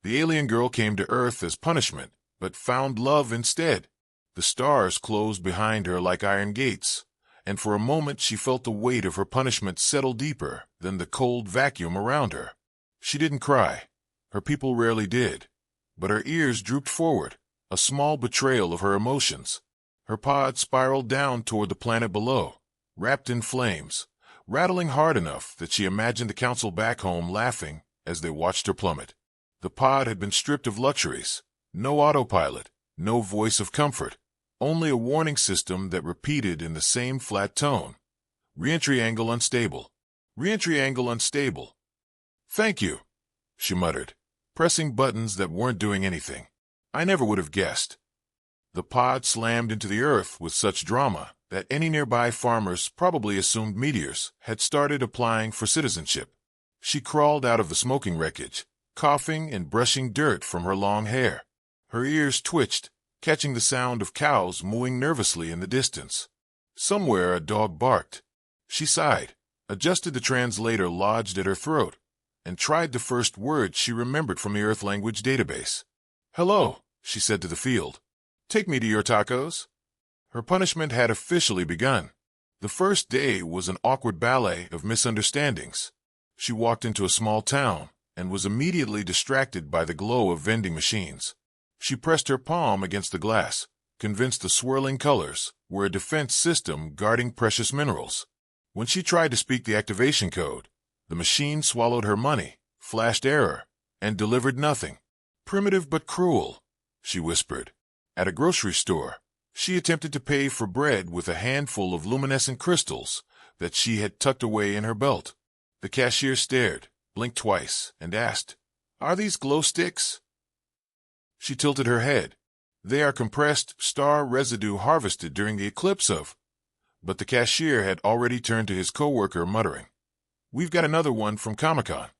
The alien girl came to Earth as punishment, but found love instead. The stars closed behind her like iron gates, and for a moment she felt the weight of her punishment settle deeper than the cold vacuum around her. She didn't cry. Her people rarely did. But her ears drooped forward, a small betrayal of her emotions. Her pod spiraled down toward the planet below, wrapped in flames, rattling hard enough that she imagined the council back home laughing as they watched her plummet. The pod had been stripped of luxuries. No autopilot, no voice of comfort, only a warning system that repeated in the same flat tone. Re-entry angle unstable. Re-entry angle unstable. "Thank you," she muttered, pressing buttons that weren't doing anything. "I never would have guessed." The pod slammed into the Earth with such drama that any nearby farmers probably assumed meteors had started applying for citizenship. She crawled out of the smoking wreckage, coughing and brushing dirt from her long hair. Her ears twitched, catching the sound of cows mooing nervously in the distance. Somewhere a dog barked. She sighed, adjusted the translator lodged at her throat, and tried the first word she remembered from the Earth language database. "Hello," she said to the field. "Take me to your tacos." Her punishment had officially begun. The first day was an awkward ballet of misunderstandings. She walked into a small town and was immediately distracted by the glow of vending machines. She pressed her palm against the glass, convinced the swirling colors were a defense system guarding precious minerals. When she tried to speak the activation code, the machine swallowed her money, flashed error, and delivered nothing. "Primitive but cruel," she whispered. At a grocery store, she attempted to pay for bread with a handful of luminescent crystals that she had tucked away in her belt. The cashier stared, blinked twice, and asked, "Are these glow sticks?" She tilted her head. "They are compressed star residue harvested during the eclipse of—" But the cashier had already turned to his coworker, muttering, "We've got another one from Comic-Con."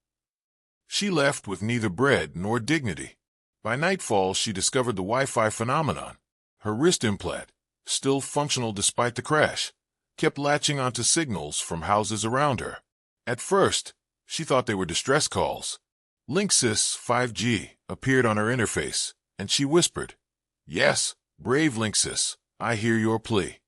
She left with neither bread nor dignity. By nightfall, she discovered the Wi-Fi phenomenon. Her wrist implant, still functional despite the crash, kept latching onto signals from houses around her. At first, she thought they were distress calls. Linksys 5G appeared on her interface, and she whispered, "Yes, brave Linksys, I hear your plea."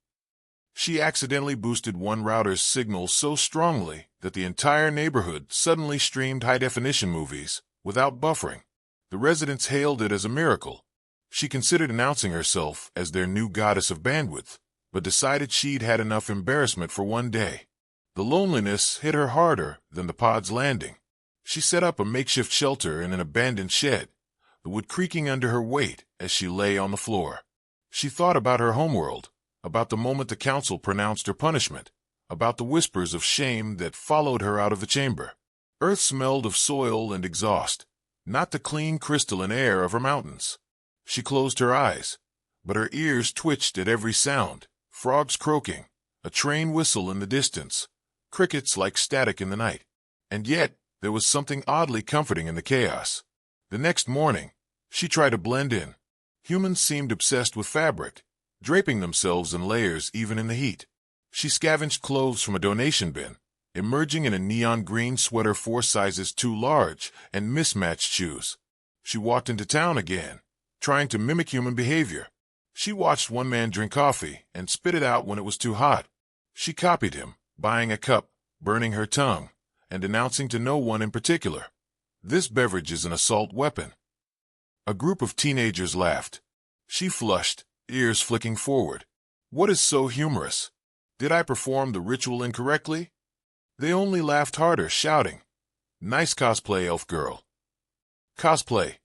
She accidentally boosted one router's signal so strongly that the entire neighborhood suddenly streamed high-definition movies without buffering. The residents hailed it as a miracle. She considered announcing herself as their new goddess of bandwidth, but decided she'd had enough embarrassment for one day. The loneliness hit her harder than the pod's landing. She set up a makeshift shelter in an abandoned shed, the wood creaking under her weight as she lay on the floor. She thought about her homeworld, about the moment the council pronounced her punishment, about the whispers of shame that followed her out of the chamber. Earth smelled of soil and exhaust, not the clean crystalline air of her mountains. She closed her eyes, but her ears twitched at every sound, frogs croaking, a train whistle in the distance, crickets like static in the night. And yet, there was something oddly comforting in the chaos. The next morning, she tried to blend in. Humans seemed obsessed with fabric, draping themselves in layers even in the heat. She scavenged clothes from a donation bin, emerging in a neon green sweater 4 sizes too large and mismatched shoes. She walked into town again, trying to mimic human behavior. She watched one man drink coffee and spit it out when it was too hot. She copied him, buying a cup, burning her tongue, and announcing to no one in particular, "This beverage is an assault weapon." A group of teenagers laughed. She flushed, ears flicking forward. What is so humorous? Did I perform the ritual incorrectly? They only laughed harder, shouting, "Nice cosplay, elf girl." Cosplay.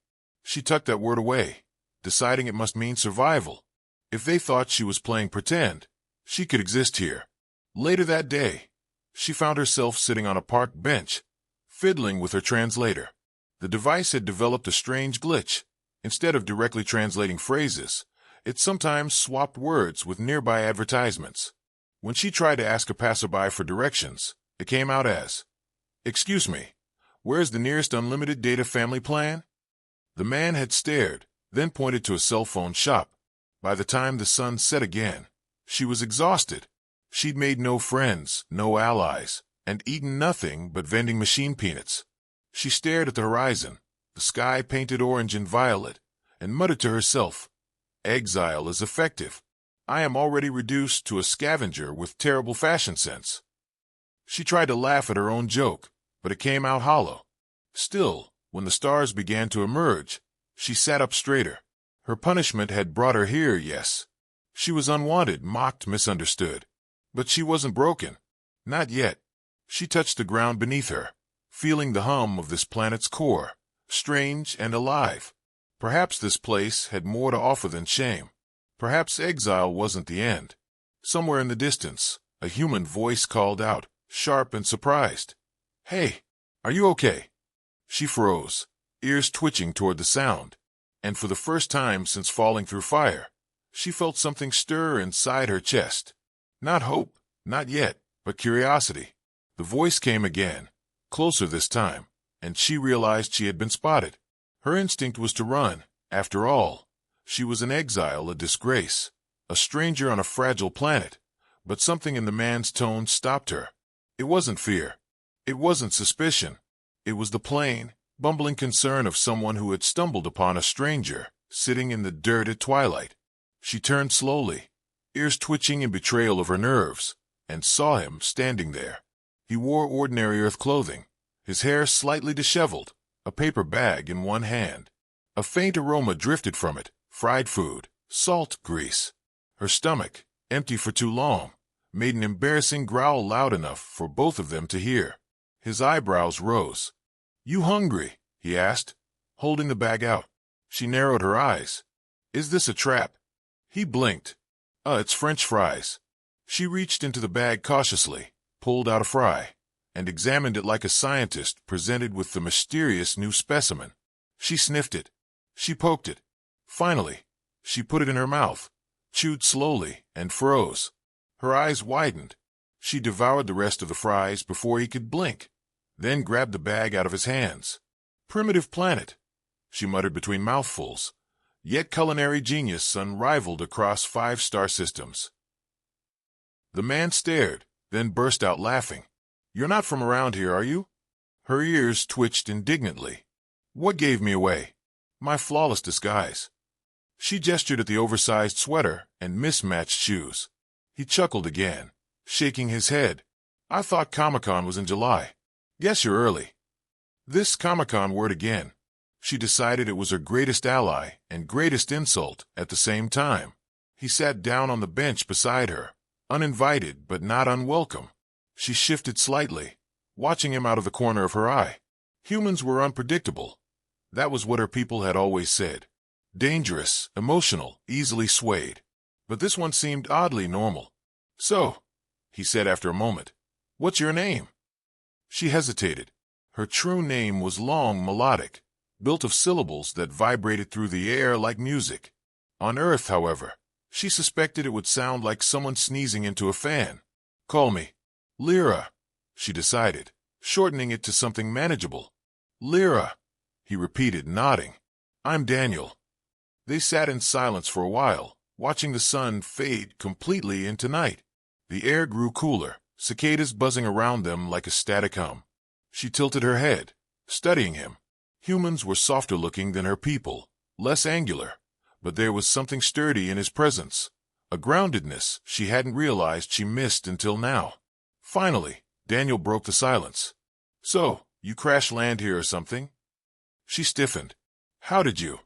She tucked that word away, deciding it must mean survival. If they thought she was playing pretend, she could exist here. Later that day, she found herself sitting on a park bench, fiddling with her translator. The device had developed a strange glitch. Instead of directly translating phrases, it sometimes swapped words with nearby advertisements. When she tried to ask a passerby for directions, it came out as, "Excuse me, where's the nearest unlimited data family plan?" The man had stared, then pointed to a cell phone shop. By the time the sun set again, she was exhausted. She'd made no friends, no allies, and eaten nothing but vending machine peanuts. She stared at the horizon, the sky painted orange and violet, and muttered to herself, "Exile is effective. I am already reduced to a scavenger with terrible fashion sense." She tried to laugh at her own joke, but it came out hollow. Still, when the stars began to emerge, she sat up straighter. Her punishment had brought her here, yes. She was unwanted, mocked, misunderstood. But she wasn't broken. Not yet. She touched the ground beneath her, feeling the hum of this planet's core, strange and alive. Perhaps this place had more to offer than shame. Perhaps exile wasn't the end. Somewhere in the distance, a human voice called out, sharp and surprised, "Hey, are you okay?" She froze, ears twitching toward the sound, and for the first time since falling through fire, she felt something stir inside her chest. Not hope, not yet, but curiosity. The voice came again, closer this time, and she realized she had been spotted. Her instinct was to run. After all, she was an exile, a disgrace, a stranger on a fragile planet, but something in the man's tone stopped her. It wasn't fear. It wasn't suspicion. It was the plain, bumbling concern of someone who had stumbled upon a stranger, sitting in the dirt at twilight. She turned slowly, ears twitching in betrayal of her nerves, and saw him standing there. He wore ordinary earth clothing, his hair slightly disheveled, a paper bag in one hand. A faint aroma drifted from it, fried food, salt, grease. Her stomach, empty for too long, made an embarrassing growl loud enough for both of them to hear. His eyebrows rose. "You hungry?" he asked, holding the bag out. She narrowed her eyes. "Is this a trap?" He blinked. It's French fries." She reached into the bag cautiously, pulled out a fry, and examined it like a scientist presented with the mysterious new specimen. She sniffed it. She poked it. Finally, she put it in her mouth, chewed slowly, and froze. Her eyes widened. She devoured the rest of the fries before he could blink, then grabbed the bag out of his hands. "Primitive planet," she muttered between mouthfuls, yet culinary genius unrivaled across 5-star systems. The man stared, then burst out laughing. "You're not from around here, are you?" Her ears twitched indignantly. "What gave me away?" "My flawless disguise." She gestured at the oversized sweater and mismatched shoes. He chuckled again, shaking his head. "I thought Comic-Con was in July. Guess you're early." This Comic-Con word again. She decided it was her greatest ally and greatest insult at the same time. He sat down on the bench beside her, uninvited but not unwelcome. She shifted slightly, watching him out of the corner of her eye. Humans were unpredictable. That was what her people had always said. Dangerous, emotional, easily swayed. But this one seemed oddly normal. "So," he said after a moment, "what's your name?" She hesitated. Her true name was long, melodic, built of syllables that vibrated through the air like music. On Earth, however, she suspected it would sound like someone sneezing into a fan. "Call me Lyra," she decided, shortening it to something manageable. "Lyra," he repeated, nodding. "I'm Daniel." They sat in silence for a while, watching the sun fade completely into night. The air grew cooler, cicadas buzzing around them like a static hum. She tilted her head, studying him. Humans were softer looking than her people, less angular, but there was something sturdy in his presence, a groundedness she hadn't realized she missed until now. Finally, Daniel broke the silence. "So, you crash land here or something?" She stiffened. "How did you?"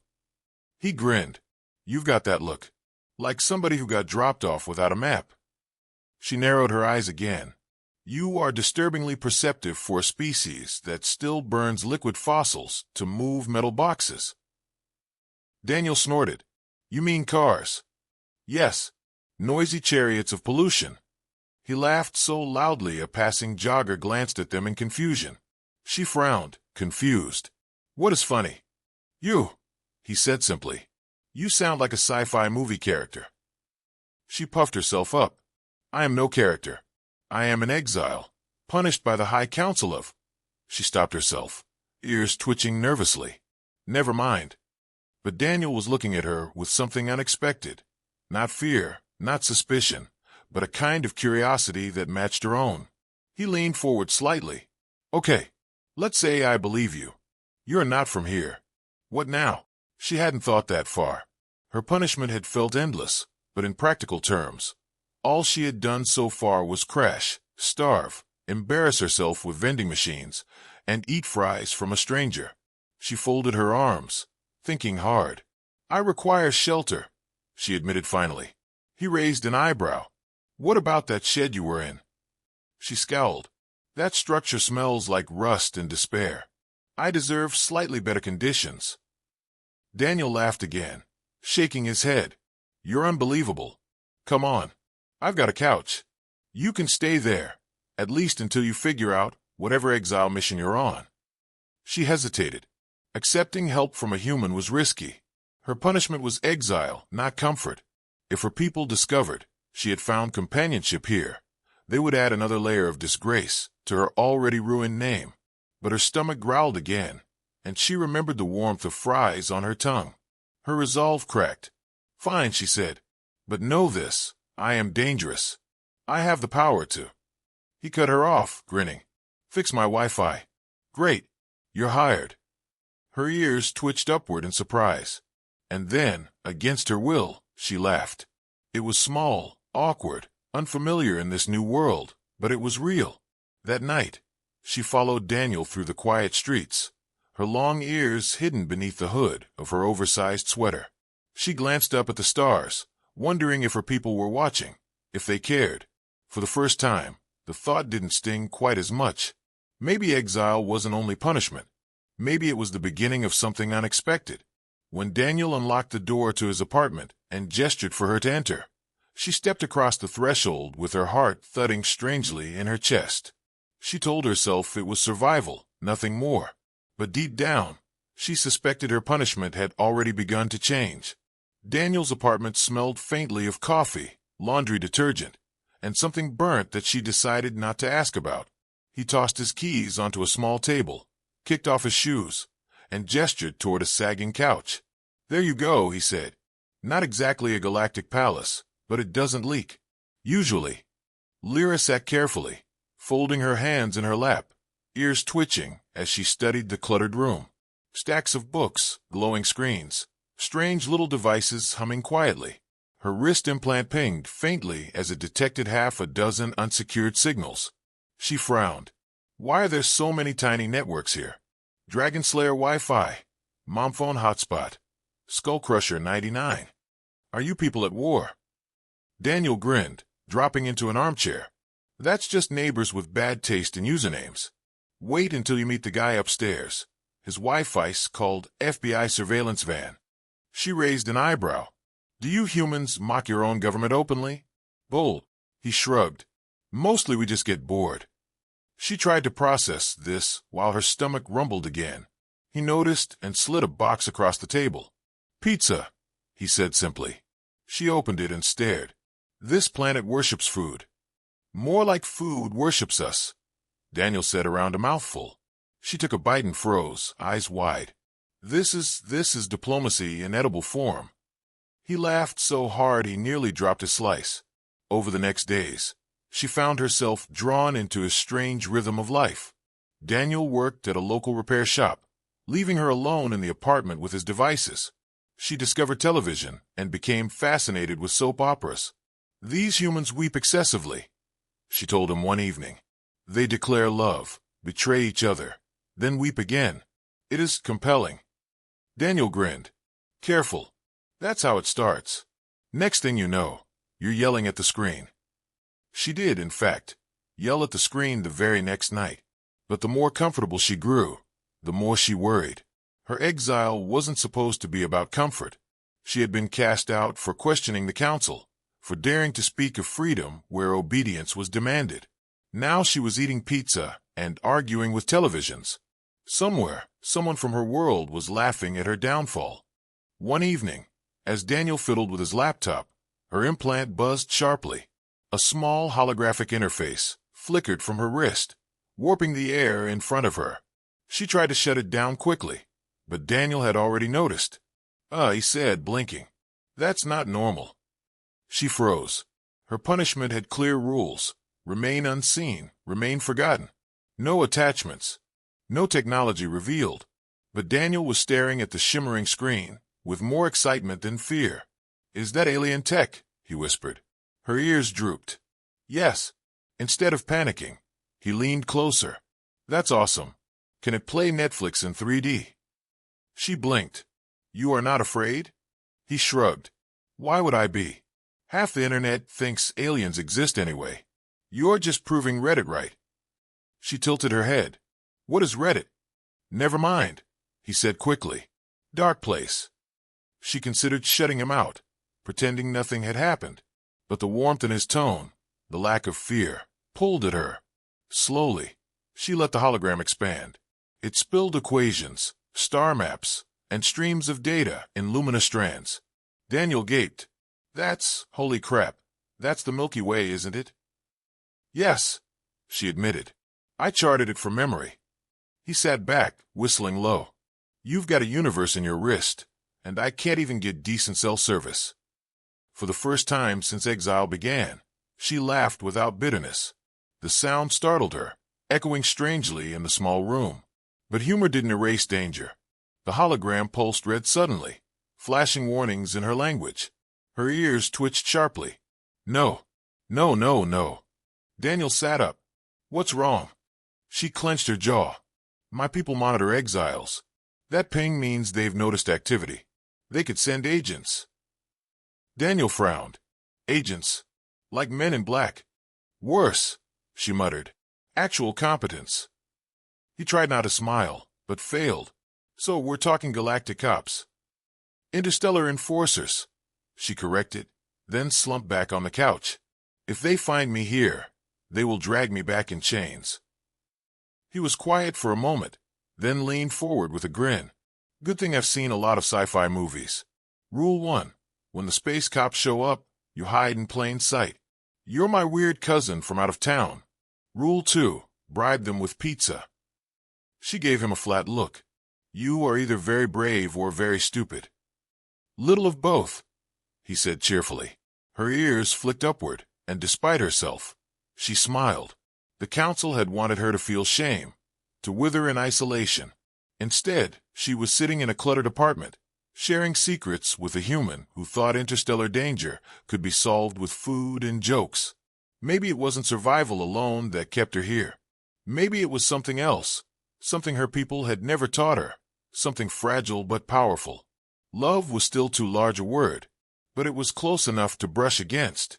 He grinned. "You've got that look. Like somebody who got dropped off without a map." She narrowed her eyes again. "You are disturbingly perceptive for a species that still burns liquid fossils to move metal boxes." Daniel snorted. "You mean cars?" "Yes. Noisy chariots of pollution." He laughed so loudly a passing jogger glanced at them in confusion. She frowned, confused. "What is funny?" "You," he said simply. "You sound like a sci-fi movie character." She puffed herself up. "I am no character. I am an exile, punished by the High Council of—" She stopped herself, ears twitching nervously. "Never mind." But Daniel was looking at her with something unexpected. Not fear, not suspicion, but a kind of curiosity that matched her own. He leaned forward slightly. "Okay, let's say I believe you. You're not from here. What now? She hadn't thought that far. Her punishment had felt endless, but in practical terms, all she had done so far was crash, starve, embarrass herself with vending machines, and eat fries from a stranger. She folded her arms, thinking hard. I require shelter, she admitted finally. He raised an eyebrow. What about that shed you were in? She scowled. That structure smells like rust and despair. I deserve slightly better conditions. Daniel laughed again, shaking his head. You're unbelievable. Come on. I've got a couch. You can stay there, at least until you figure out whatever exile mission you're on. She hesitated. Accepting help from a human was risky. Her punishment was exile, not comfort. If her people discovered she had found companionship here, they would add another layer of disgrace to her already ruined name. But her stomach growled again, and she remembered the warmth of fries on her tongue. Her resolve cracked. Fine, she said. But know this, I am dangerous. I have the power to. He cut her off, grinning. Fix my Wi-Fi. Great. You're hired. Her ears twitched upward in surprise. And then, against her will, she laughed. It was small, awkward, unfamiliar in this new world, but it was real. That night, she followed Daniel through the quiet streets, her long ears hidden beneath the hood of her oversized sweater. She glanced up at the stars, wondering if her people were watching, if they cared. For the first time, the thought didn't sting quite as much. Maybe exile wasn't only punishment. Maybe it was the beginning of something unexpected. When Daniel unlocked the door to his apartment and gestured for her to enter, she stepped across the threshold with her heart thudding strangely in her chest. She told herself it was survival, nothing more. But deep down, she suspected her punishment had already begun to change. Daniel's apartment smelled faintly of coffee, laundry detergent, and something burnt that she decided not to ask about. He tossed his keys onto a small table, kicked off his shoes, and gestured toward a sagging couch. There you go, he said. Not exactly a galactic palace, but it doesn't leak. Usually. Lyra sat carefully, folding her hands in her lap, ears twitching as she studied the cluttered room. Stacks of books, glowing screens, strange little devices humming quietly. Her wrist implant pinged faintly as it detected half a dozen unsecured signals. She frowned. Why are there so many tiny networks here? Dragon Slayer Wi-Fi, Momphone Hotspot, Skullcrusher 99. Are you people at war? Daniel grinned, dropping into an armchair. That's just neighbors with bad taste in usernames. Wait until you meet the guy upstairs. His Wi-Fi's called FBI Surveillance Van. She raised an eyebrow. Do you humans mock your own government openly? Bold. He shrugged. Mostly we just get bored. She tried to process this while her stomach rumbled again. He noticed and slid a box across the table. Pizza, he said simply. She opened it and stared. This planet worships food. More like food worships us, Daniel said around a mouthful. She took a bite and froze, eyes wide. This is diplomacy in edible form. He laughed so hard he nearly dropped his slice. Over the next days, she found herself drawn into his strange rhythm of life. Daniel worked at a local repair shop, leaving her alone in the apartment with his devices. She discovered television and became fascinated with soap operas. These humans weep excessively, she told him one evening. They declare love, betray each other, then weep again. It is compelling. Daniel grinned. Careful. That's how it starts. Next thing you know, you're yelling at the screen. She did, in fact, yell at the screen the very next night. But the more comfortable she grew, the more she worried. Her exile wasn't supposed to be about comfort. She had been cast out for questioning the council, for daring to speak of freedom where obedience was demanded. Now she was eating pizza and arguing with televisions. Somewhere, someone from her world was laughing at her downfall. One evening, as Daniel fiddled with his laptop, her implant buzzed sharply. A small holographic interface flickered from her wrist, warping the air in front of her. She tried to shut it down quickly, but Daniel had already noticed. He said, blinking. That's not normal. She froze. Her punishment had clear rules. Remain unseen, remain forgotten. No attachments. No technology revealed. But Daniel was staring at the shimmering screen, with more excitement than fear. "Is that alien tech?" he whispered. Her ears drooped. "Yes." Instead of panicking, he leaned closer. "That's awesome. Can it play Netflix in 3D? She blinked. "You are not afraid?" He shrugged. "Why would I be? Half the internet thinks aliens exist anyway. You're just proving Reddit right." She tilted her head. "What is Reddit?" "Never mind," he said quickly. "Dark place." She considered shutting him out, pretending nothing had happened. But the warmth in his tone, the lack of fear, pulled at her. Slowly, she let the hologram expand. It spilled equations, star maps, and streams of data in luminous strands. Daniel gaped. Holy crap, that's the Milky Way, isn't it?" "Yes," she admitted. "I charted it from memory." He sat back, whistling low. "You've got a universe in your wrist, and I can't even get decent cell service." For the first time since Exile began, she laughed without bitterness. The sound startled her, echoing strangely in the small room. But humor didn't erase danger. The hologram pulsed red suddenly, flashing warnings in her language. Her ears twitched sharply. "No. No, no, no." Daniel sat up. "What's wrong?" She clenched her jaw. "My people monitor exiles. That ping means they've noticed activity. They could send agents." Daniel frowned. "Agents? Like Men in Black?" "Worse," she muttered. "Actual competence." He tried not to smile, but failed. "So we're talking galactic cops." "Interstellar enforcers," she corrected, then slumped back on the couch. "If they find me here, they will drag me back in chains." He was quiet for a moment, then leaned forward with a grin. "Good thing I've seen a lot of sci-fi movies. Rule 1. When the space cops show up, you hide in plain sight. You're my weird cousin from out of town. Rule 2. Bribe them with pizza." She gave him a flat look. "You are either very brave or very stupid." "Little of both," he said cheerfully. Her ears flicked upward, and despite herself, she smiled. The council had wanted her to feel shame, to wither in isolation. Instead, she was sitting in a cluttered apartment, sharing secrets with a human who thought interstellar danger could be solved with food and jokes. Maybe it wasn't survival alone that kept her here. Maybe it was something else, something her people had never taught her, something fragile but powerful. Love was still too large a word, but it was close enough to brush against.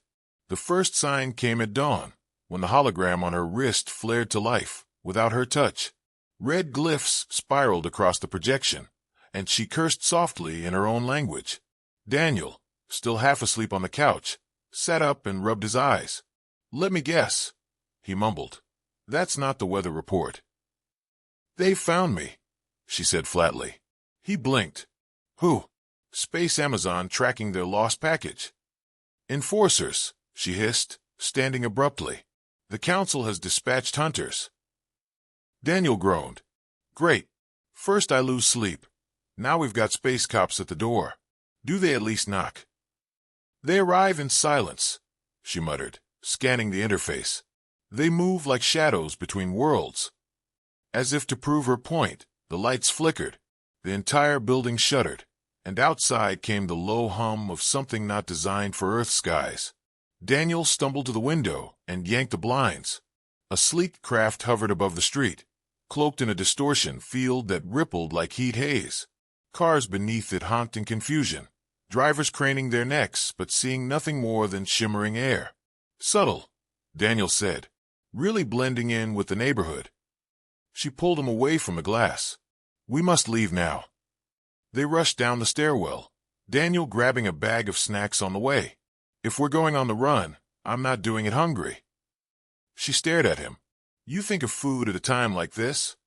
The first sign came at dawn, when the hologram on her wrist flared to life, without her touch. Red glyphs spiraled across the projection, and she cursed softly in her own language. Daniel, still half asleep on the couch, sat up and rubbed his eyes. "Let me guess," he mumbled. "That's not the weather report." "They found me," she said flatly. He blinked. "Who?" "Space Amazon tracking their lost package." "Enforcers," she hissed, standing abruptly. "The council has dispatched hunters." Daniel groaned. "Great. First I lose sleep. Now we've got space cops at the door. Do they at least knock?" "They arrive in silence," she muttered, scanning the interface. "They move like shadows between worlds." As if to prove her point, the lights flickered, the entire building shuddered, and outside came the low hum of something not designed for Earth skies. Daniel stumbled to the window and yanked the blinds. A sleek craft hovered above the street, cloaked in a distortion field that rippled like heat haze. Cars beneath it honked in confusion, drivers craning their necks but seeing nothing more than shimmering air. "Subtle," Daniel said, really blending in with the neighborhood. She pulled him away from the glass. "We must leave now." They rushed down the stairwell, Daniel grabbing a bag of snacks on the way. "If we're going on the run, I'm not doing it hungry." She stared at him. "You think of food at a time like this?"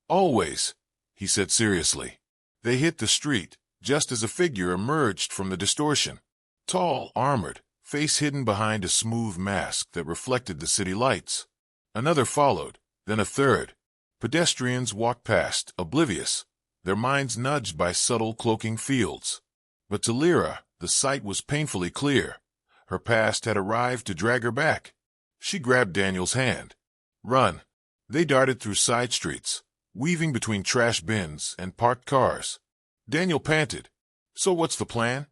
"Always," he said seriously. They hit the street, just as a figure emerged from the distortion. Tall, armored, face hidden behind a smooth mask that reflected the city lights. Another followed, then a third. Pedestrians walked past, oblivious, their minds nudged by subtle cloaking fields. But to Lyra, the sight was painfully clear. Her past had arrived to drag her back. She grabbed Daniel's hand. "Run." They darted through side streets, weaving between trash bins and parked cars. Daniel panted. So what's the plan?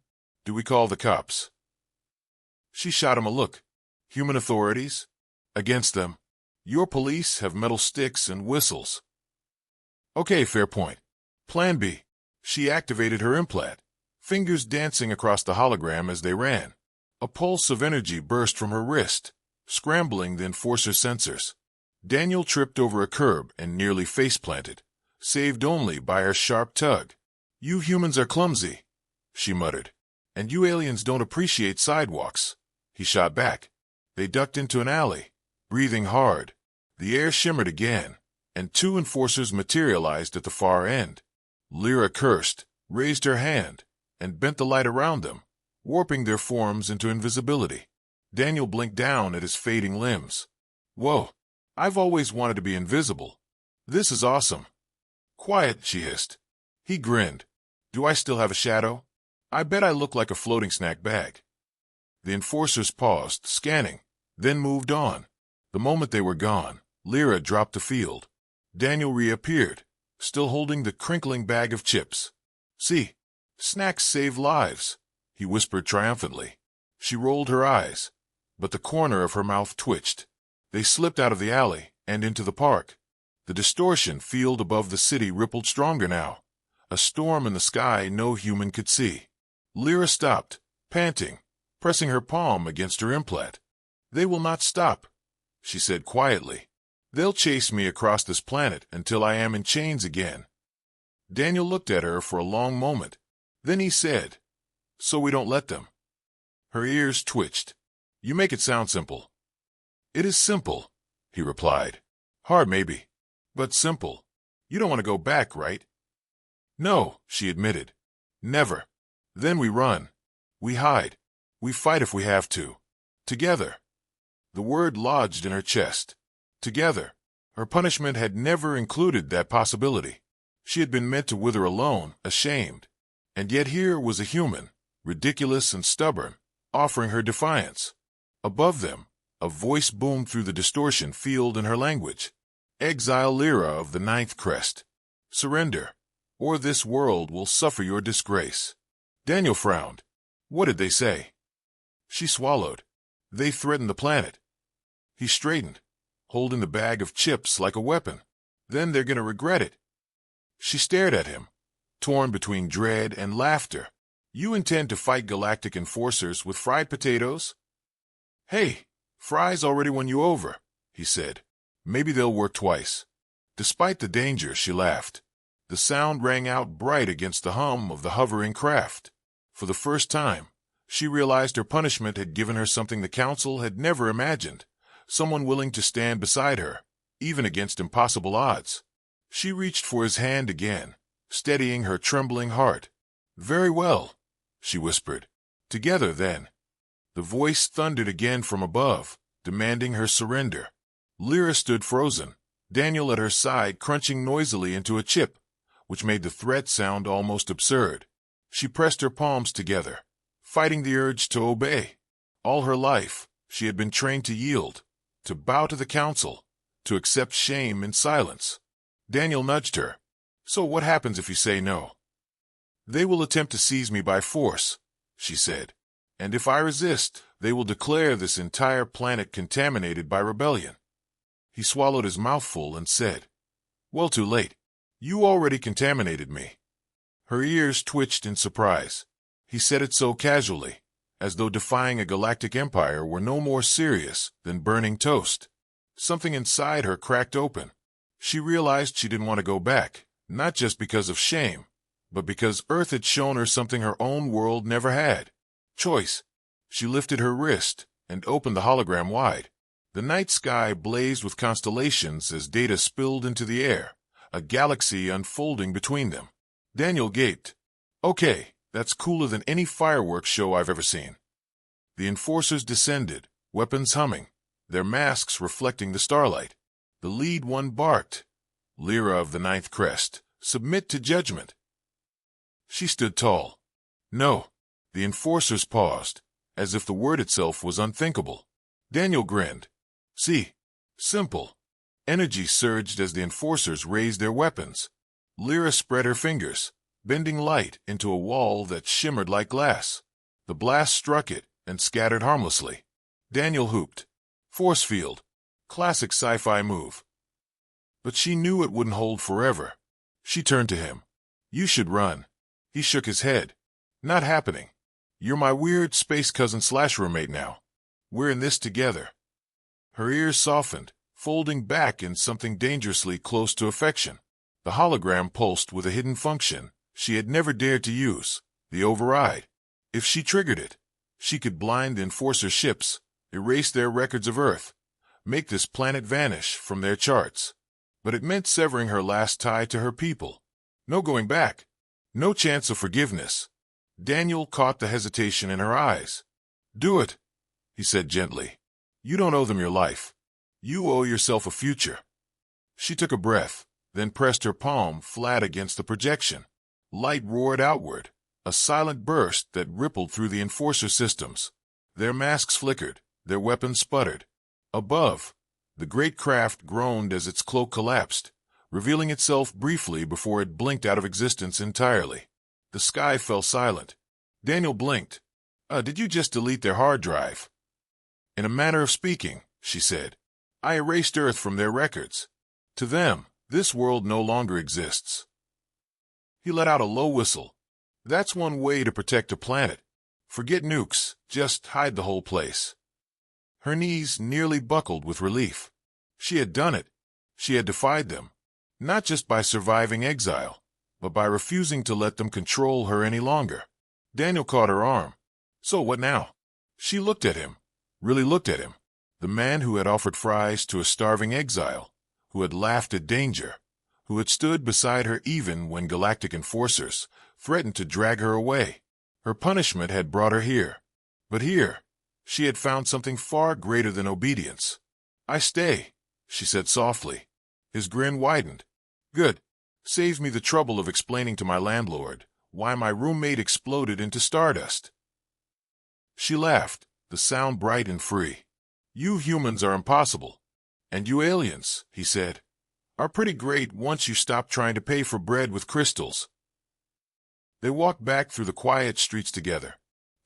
Do we call the cops? She shot him a look. Human authorities? Against them. Your police have metal sticks and whistles. Okay, fair point. Plan B. She activated her implant, fingers dancing across the hologram as they ran. A pulse of energy burst from her wrist, scrambling the enforcer sensors. Daniel tripped over a curb and nearly face-planted, saved only by her sharp tug. You humans are clumsy, she muttered. And you aliens don't appreciate sidewalks. He shot back. They ducked into an alley, breathing hard. The air shimmered again, and two enforcers materialized at the far end. Lyra cursed, raised her hand, and bent the light around them, warping their forms into invisibility. Daniel blinked down at his fading limbs. Whoa, I've always wanted to be invisible. This is awesome. Quiet, she hissed. He grinned. Do I still have a shadow? I bet I look like a floating snack bag. The enforcers paused, scanning, then moved on. The moment they were gone, Lyra dropped the field. Daniel reappeared, still holding the crinkling bag of chips. See, snacks save lives, he whispered triumphantly. She rolled her eyes, but the corner of her mouth twitched. They slipped out of the alley and into the park. The distortion field above the city rippled stronger now, a storm in the sky no human could see. Lyra stopped, panting, pressing her palm against her implant. They will not stop, she said quietly. They'll chase me across this planet until I am in chains again. Daniel looked at her for a long moment. Then he said, So we don't let them. Her ears twitched. You make it sound simple. It is simple, he replied. Hard maybe, but simple. You don't want to go back, right? No, she admitted. Never. Then we run. We hide. We fight if we have to. Together. The word lodged in her chest. Together. Her punishment had never included that possibility. She had been meant to wither alone, ashamed. And yet here was a human, ridiculous and stubborn, offering her defiance. Above them, a voice boomed through the distortion field in her language. Exile Lyra of the 9th Crest. Surrender, or this world will suffer your disgrace. Daniel frowned. What did they say? She swallowed. They threatened the planet. He straightened, holding the bag of chips like a weapon. Then they're gonna regret it. She stared at him, torn between dread and laughter. You intend to fight galactic enforcers with fried potatoes? Hey, fries already won you over, he said. Maybe they'll work twice. Despite the danger, she laughed. The sound rang out bright against the hum of the hovering craft. For the first time, she realized her punishment had given her something the Council had never imagined, someone willing to stand beside her, even against impossible odds. She reached for his hand again, steadying her trembling heart. Very well, she whispered. Together, then. The voice thundered again from above, demanding her surrender. Lyra stood frozen, Daniel at her side crunching noisily into a chip, which made the threat sound almost absurd. She pressed her palms together, fighting the urge to obey. All her life, she had been trained to yield, to bow to the Council, to accept shame in silence. Daniel nudged her. So what happens if you say no? They will attempt to seize me by force, she said. And if I resist, they will declare this entire planet contaminated by rebellion. He swallowed his mouthful and said, Well, too late. You already contaminated me. Her ears twitched in surprise. He said it so casually, as though defying a galactic empire were no more serious than burning toast. Something inside her cracked open. She realized she didn't want to go back, not just because of shame, but because Earth had shown her something her own world never had. Choice. She lifted her wrist and opened the hologram wide. The night sky blazed with constellations as data spilled into the air, a galaxy unfolding between them. Daniel gaped. Okay, that's cooler than any fireworks show I've ever seen. The enforcers descended, weapons humming, their masks reflecting the starlight. The lead one barked. Lyra of the 9th Crest, submit to judgment. She stood tall. No. The enforcers paused, as if the word itself was unthinkable. Daniel grinned. See, simple. Energy surged as the enforcers raised their weapons. Lyra spread her fingers, bending light into a wall that shimmered like glass. The blast struck it and scattered harmlessly. Daniel whooped. Force field. Classic sci-fi move. But she knew it wouldn't hold forever. She turned to him. You should run. He shook his head. Not happening. You're my weird space cousin/roommate now. We're in this together. Her ears softened, folding back in something dangerously close to affection. The hologram pulsed with a hidden function she had never dared to use, the override. If she triggered it, she could blind the enforcer ships, erase their records of Earth, make this planet vanish from their charts. But it meant severing her last tie to her people. No going back. No chance of forgiveness. Daniel caught the hesitation in her eyes. Do it, he said gently. You don't owe them your life. You owe yourself a future. She took a breath, then pressed her palm flat against the projection. Light roared outward, a silent burst that rippled through the enforcer systems. Their masks flickered, their weapons sputtered. Above, the great craft groaned as its cloak collapsed, revealing itself briefly before it blinked out of existence entirely. The sky fell silent. Daniel blinked. Did you just delete their hard drive? In a manner of speaking, she said. I erased Earth from their records. To them, this world no longer exists. He let out a low whistle. That's one way to protect a planet. Forget nukes, just hide the whole place. Her knees nearly buckled with relief. She had done it. She had defied them, not just by surviving exile, but by refusing to let them control her any longer. Daniel caught her arm. So what now? She looked at him, really looked at him. The man who had offered fries to a starving exile, who had laughed at danger, who had stood beside her even when galactic enforcers threatened to drag her away. Her punishment had brought her here. But here, she had found something far greater than obedience. I stay, she said softly. His grin widened. Good. Saves me the trouble of explaining to my landlord why my roommate exploded into stardust. She laughed, the sound bright and free. You humans are impossible. And you aliens, he said, are pretty great once you stop trying to pay for bread with crystals. They walked back through the quiet streets together.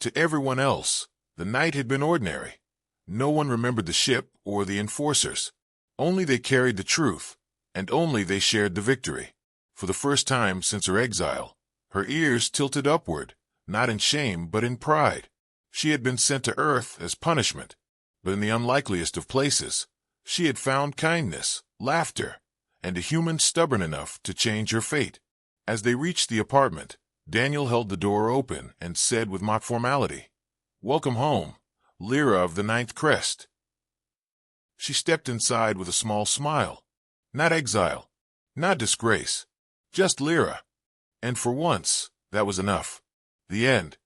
To everyone else, the night had been ordinary. No one remembered the ship or the enforcers. Only they carried the truth, and only they shared the victory. For the first time since her exile, her ears tilted upward, not in shame but in pride. She had been sent to Earth as punishment, but in the unlikeliest of places, she had found kindness, laughter, and a human stubborn enough to change her fate. As they reached the apartment, Daniel held the door open and said with mock formality, Welcome home, Lyra of the Ninth Crest. She stepped inside with a small smile. Not exile, not disgrace, just Lyra. And for once, that was enough. The end.